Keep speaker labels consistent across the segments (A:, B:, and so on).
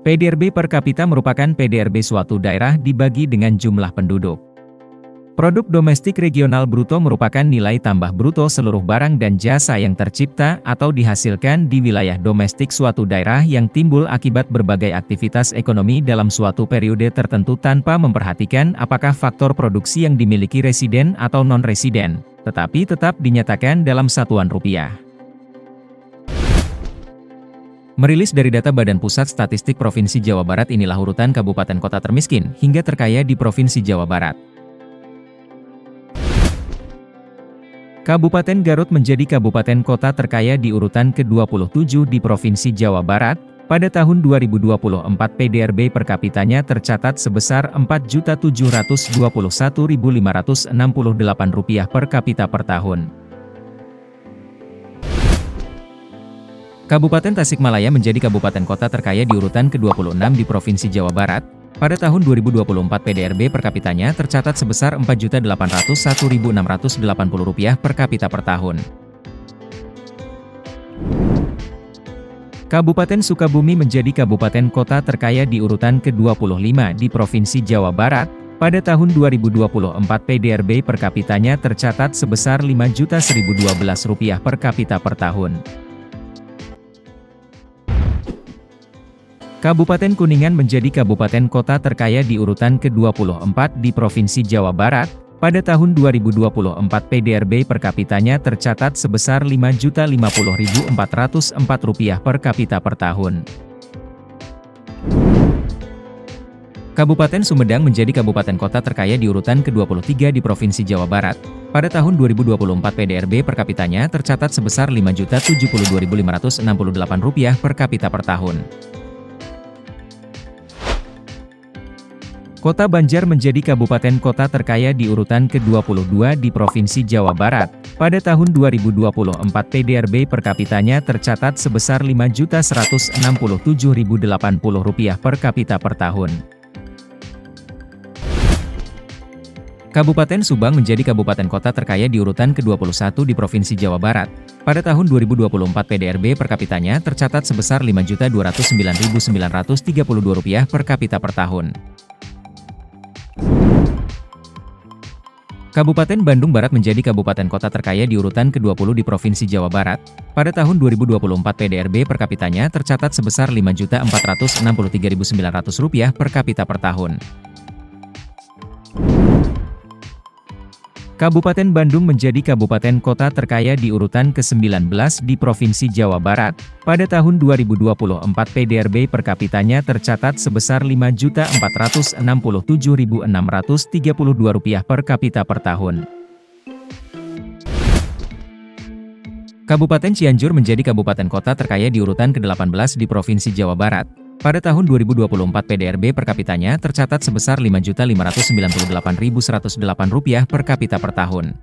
A: PDRB per kapita merupakan PDRB suatu daerah dibagi dengan jumlah penduduk. Produk domestik regional bruto merupakan nilai tambah bruto seluruh barang dan jasa yang tercipta atau dihasilkan di wilayah domestik suatu daerah yang timbul akibat berbagai aktivitas ekonomi dalam suatu periode tertentu tanpa memperhatikan apakah faktor produksi yang dimiliki residen atau non-residen, tetapi tetap dinyatakan dalam satuan rupiah. Merilis dari data Badan Pusat Statistik Provinsi Jawa Barat, inilah urutan kabupaten kota termiskin hingga terkaya di Provinsi Jawa Barat. Kabupaten Garut menjadi kabupaten kota terkaya di urutan ke-27 di Provinsi Jawa Barat. Pada tahun 2024 PDRB per kapitanya tercatat sebesar Rp4.721.568 per kapita per tahun. Kabupaten Tasikmalaya menjadi kabupaten kota terkaya di urutan ke-26 di Provinsi Jawa Barat. Pada tahun 2024 PDRB per kapitanya tercatat sebesar Rp4.801.680 per kapita per tahun. Kabupaten Sukabumi menjadi kabupaten kota terkaya di urutan ke-25 di Provinsi Jawa Barat. Pada tahun 2024 PDRB per kapitanya tercatat sebesar Rp5.012 per kapita per tahun. Kabupaten Kuningan menjadi kabupaten kota terkaya di urutan ke-24 di Provinsi Jawa Barat. Pada tahun 2024 PDRB per kapitanya tercatat sebesar Rp5.050.404 per kapita per tahun. Kabupaten Sumedang menjadi kabupaten kota terkaya di urutan ke-23 di Provinsi Jawa Barat. Pada tahun 2024 PDRB per kapitanya tercatat sebesar Rp5.072.568 per kapita per tahun. Kota Banjar menjadi kabupaten kota terkaya di urutan ke-22 di Provinsi Jawa Barat. Pada tahun 2024 PDRB per kapitanya tercatat sebesar Rp5.167.080 per kapita per tahun. Kabupaten Subang menjadi kabupaten kota terkaya di urutan ke-21 di Provinsi Jawa Barat. Pada tahun 2024 PDRB per kapitanya tercatat sebesar Rp5.209.932 per kapita per tahun. Kabupaten Bandung Barat menjadi kabupaten kota terkaya di urutan ke-20 di Provinsi Jawa Barat. Pada tahun 2024 PDRB per kapitanya tercatat sebesar Rp5.463.900 per kapita per tahun. Kabupaten Bandung menjadi kabupaten kota terkaya di urutan ke-19 di Provinsi Jawa Barat. Pada tahun 2024 PDRB per kapitanya tercatat sebesar Rp5.467.632 per kapita per tahun. Kabupaten Cianjur menjadi kabupaten kota terkaya di urutan ke-18 di Provinsi Jawa Barat. Pada tahun 2024 PDRB per kapitanya tercatat sebesar Rp5.598.108 per kapita per tahun.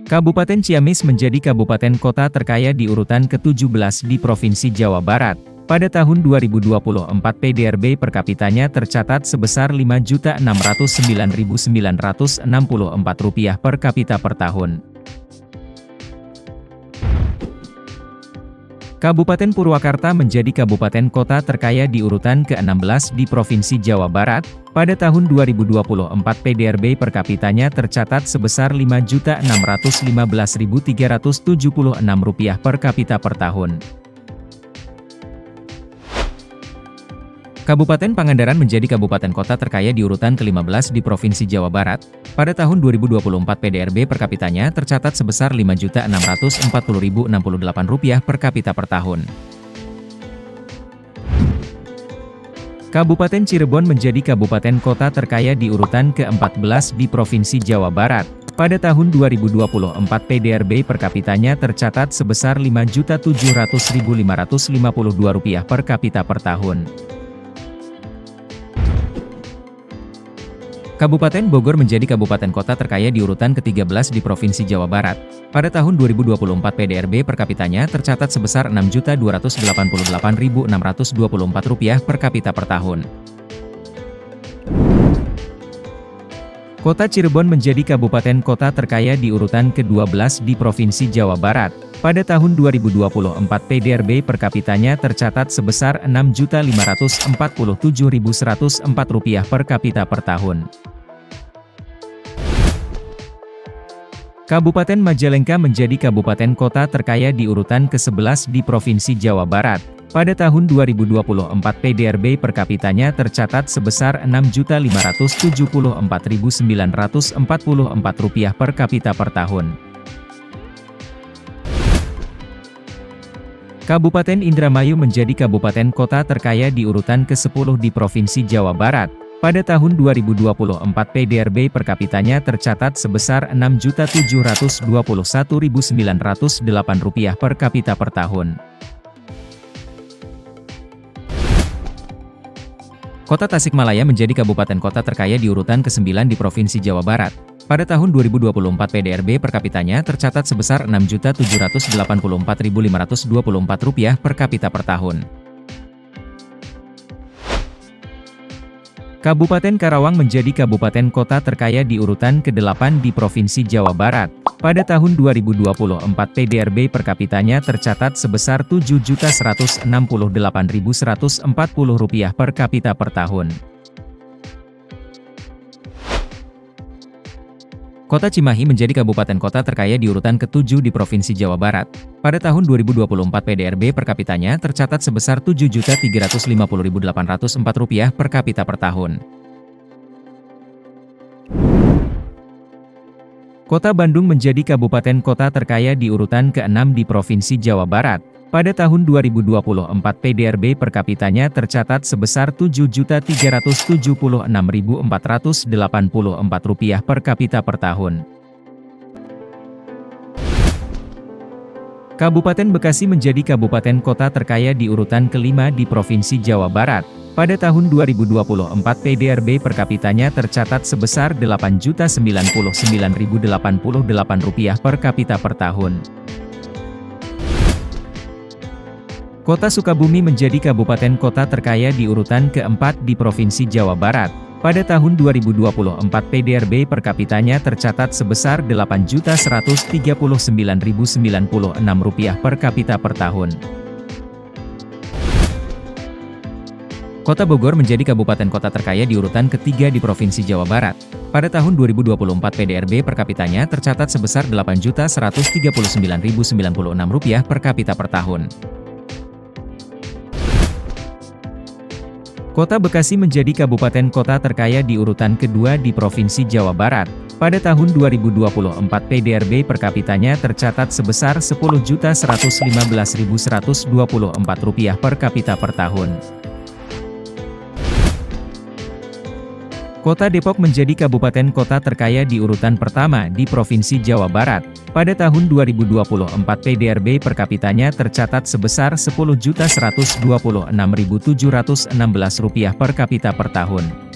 A: Kabupaten Ciamis menjadi kabupaten kota terkaya di urutan ke-17 di Provinsi Jawa Barat. Pada tahun 2024 PDRB per kapitanya tercatat sebesar Rp5.609.964 per kapita per tahun. Kabupaten Purwakarta menjadi kabupaten kota terkaya di urutan ke-16 di Provinsi Jawa Barat. Pada tahun 2024 PDRB per kapitanya tercatat sebesar Rp5.615.376 per kapita per tahun. Kabupaten Pangandaran menjadi kabupaten kota terkaya di urutan ke-15 di Provinsi Jawa Barat. Pada tahun 2024 PDRB per kapitanya tercatat sebesar Rp5.640.068 per kapita per tahun. Kabupaten Cirebon menjadi kabupaten kota terkaya di urutan ke-14 di Provinsi Jawa Barat. Pada tahun 2024 PDRB per kapitanya tercatat sebesar Rp5.700.552 per kapita per tahun. Kabupaten Bogor menjadi kabupaten kota terkaya di urutan ke-13 di Provinsi Jawa Barat. Pada tahun 2024 PDRB per kapitanya tercatat sebesar Rp6.288.624 per kapita per tahun. Kota Cirebon menjadi kabupaten kota terkaya di urutan ke-12 di Provinsi Jawa Barat. Pada tahun 2024 PDRB per kapitanya tercatat sebesar Rp6.547.104 per kapita per tahun. Kabupaten Majalengka menjadi kabupaten kota terkaya di urutan ke-11 di Provinsi Jawa Barat. Pada tahun 2024 PDRB per kapitanya tercatat sebesar Rp6.574.944 per kapita per tahun. Kabupaten Indramayu menjadi kabupaten kota terkaya di urutan ke-10 di Provinsi Jawa Barat. Pada tahun 2024 PDRB per kapitanya tercatat sebesar Rp6.721.908 per kapita per tahun. Kota Tasikmalaya menjadi kabupaten kota terkaya di urutan ke-9 di Provinsi Jawa Barat. Pada tahun 2024 PDRB per kapitanya tercatat sebesar Rp6.784.524 per kapita per tahun. Kabupaten Karawang menjadi kabupaten kota terkaya di urutan ke-8 di Provinsi Jawa Barat. Pada tahun 2024 PDRB per kapitanya tercatat sebesar Rp7.168.140 per kapita per tahun. Kota Cimahi menjadi kabupaten kota terkaya di urutan ke-7 di Provinsi Jawa Barat. Pada tahun 2024 PDRB per kapitanya tercatat sebesar Rp7.350.804 per kapita per tahun. Kota Bandung menjadi kabupaten kota terkaya di urutan ke-6 di Provinsi Jawa Barat. Pada tahun 2024 PDRB per kapitanya tercatat sebesar Rp7.376.484 per kapita per tahun. Kabupaten Bekasi menjadi kabupaten kota terkaya di urutan ke-5 di Provinsi Jawa Barat. Pada tahun 2024 PDRB per kapitanya tercatat sebesar Rp8.099.088 per kapita per tahun. Kota Sukabumi menjadi kabupaten kota terkaya di urutan ke-4 di Provinsi Jawa Barat. Pada tahun 2024 PDRB per kapitanya tercatat sebesar Rp8.139.096 per kapita per tahun. Kota Bogor menjadi kabupaten kota terkaya di urutan ke-3 di Provinsi Jawa Barat. Pada tahun 2024 PDRB per kapitanya tercatat sebesar Rp8.139.096 per kapita per tahun. Kota Bekasi menjadi kabupaten kota terkaya di urutan ke-2 di Provinsi Jawa Barat. Pada tahun 2024 PDRB per kapitanya tercatat sebesar Rp10.115.124 per kapita per tahun. Kota Depok menjadi kabupaten kota terkaya di urutan pertama di Provinsi Jawa Barat. Pada tahun 2024 PDRB per kapitanya tercatat sebesar Rp10.126.716 per kapita per tahun.